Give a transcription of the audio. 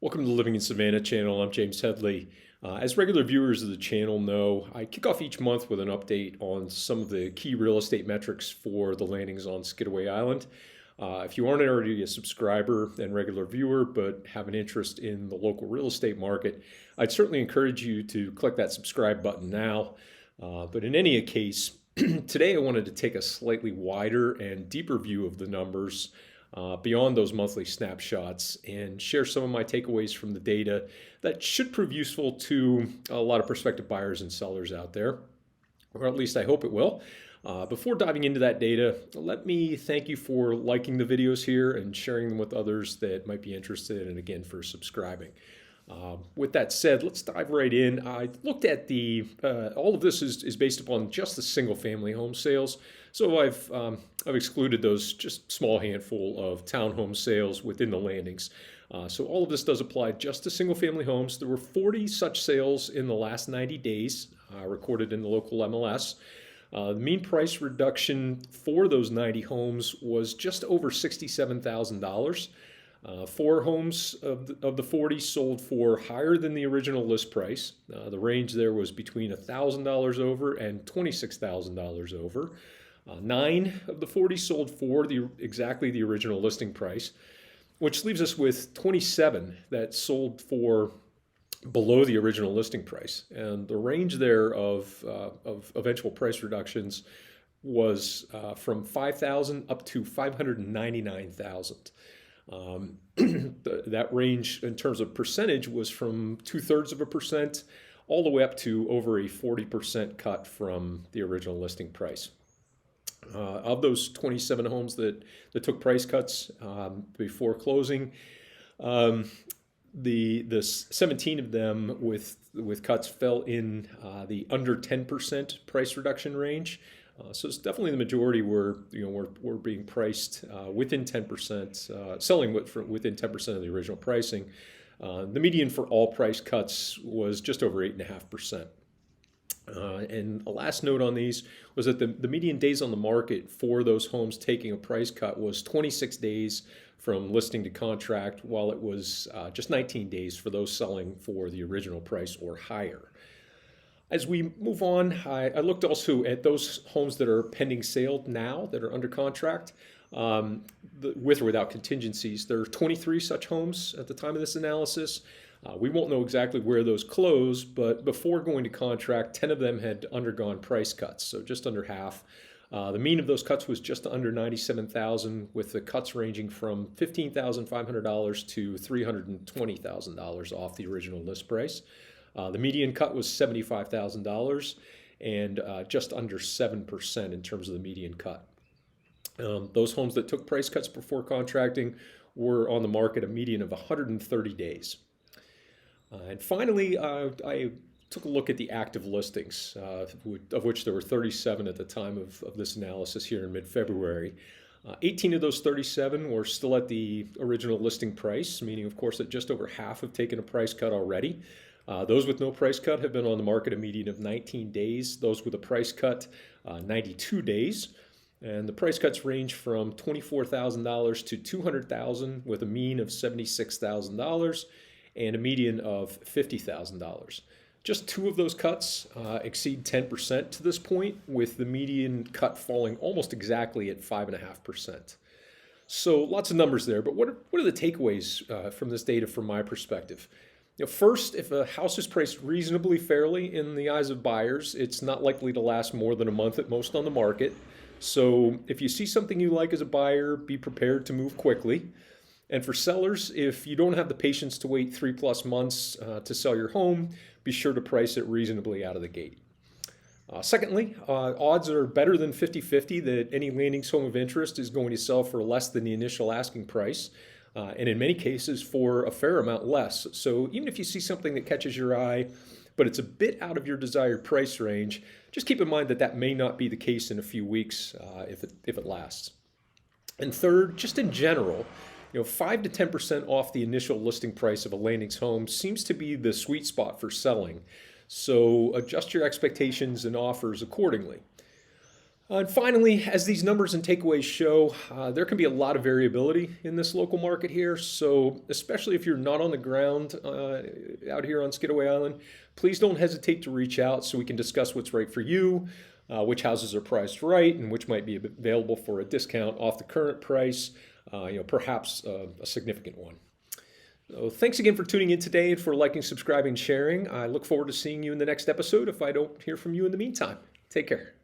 Welcome to the Living in Savannah channel. I'm James Headley. As regular viewers of the channel know, I kick off each month with an update on some of the key real estate metrics for the landings on Skidaway Island. If you aren't already a subscriber and regular viewer but have an interest in the local real estate market, I'd certainly encourage you to click that subscribe button now. But in any case, today I wanted to take a slightly wider and deeper view of the numbers beyond those monthly snapshots and share some of my takeaways from the data that should prove useful to a lot of prospective buyers and sellers out there, or at least I hope it will. Before diving into that data, let me thank you for liking the videos here and sharing them with others that might be interested, and again for subscribing. With that said, let's dive right in. I looked at all of this is based upon just the single family home sales. So I've excluded those just small handful of townhome sales within the landings. So all of this does apply just to single family homes. There were 40 such sales in the last 90 days recorded in the local MLS. The mean price reduction for those 90 homes was just over $67,000. 4 homes of the 40 sold for higher than the original list price. The range there was between $1,000 over and $26,000 over. 9 of the 40 sold for exactly the original listing price, which leaves us with 27 that sold for below the original listing price. And the range there of eventual price reductions was from $5,000 up to $599,000. That range in terms of percentage was from 2/3% all the way up to over a 40% cut from the original listing price. Of those 27 homes that took price cuts before closing, the 17 of them with cuts fell in the under 10% price reduction range. So it's definitely the majority were being priced within 10%, selling within 10% of the original pricing. The median for all price cuts was just over 8.5%. And a last note on these was that the median days on the market for those homes taking a price cut was 26 days from listing to contract, while it was just 19 days for those selling for the original price or higher. As we move on, I looked also at those homes that are pending sale now, that are under contract, with or without contingencies. There are 23 such homes at the time of this analysis. We won't know exactly where those close, but before going to contract, 10 of them had undergone price cuts, so just under half. The mean of those cuts was just under $97,000, with the cuts ranging from $15,500 to $320,000 off the original list price. The median cut was $75,000 and just under 7% in terms of the median cut. Those homes that took price cuts before contracting were on the market a median of 130 days. And finally, I took a look at the active listings, of which there were 37 at the time of this analysis here in mid-February. 18 of those 37 were still at the original listing price, meaning, of course, that just over half have taken a price cut already. Those with no price cut have been on the market a median of 19 days. Those with a price cut, 92 days. And the price cuts range from $24,000 to $200,000, with a mean of $76,000 and a median of $50,000. Just 2 of those cuts exceed 10% to this point, with the median cut falling almost exactly at 5.5%. So lots of numbers there, but what are the takeaways from this data from my perspective? First, if a house is priced reasonably fairly in the eyes of buyers, it's not likely to last more than a month at most on the market. So if you see something you like as a buyer, be prepared to move quickly. And for sellers, if you don't have the patience to wait 3+ months to sell your home, be sure to price it reasonably out of the gate. Secondly, odds are better than 50-50 that any landings home of interest is going to sell for less than the initial asking price. And in many cases for a fair amount less. So even if you see something that catches your eye, but it's a bit out of your desired price range, just keep in mind that that may not be the case in a few weeks if it lasts. And third, just in general, 5 to 10% off the initial listing price of a landings home seems to be the sweet spot for selling. So adjust your expectations and offers accordingly. And finally, as these numbers and takeaways show, there can be a lot of variability in this local market here. So, especially if you're not on the ground out here on Skidaway Island, please don't hesitate to reach out so we can discuss what's right for you, which houses are priced right, and which might be available for a discount off the current price, perhaps a significant one. So thanks again for tuning in today and for liking, subscribing, sharing. I look forward to seeing you in the next episode if I don't hear from you in the meantime. Take care.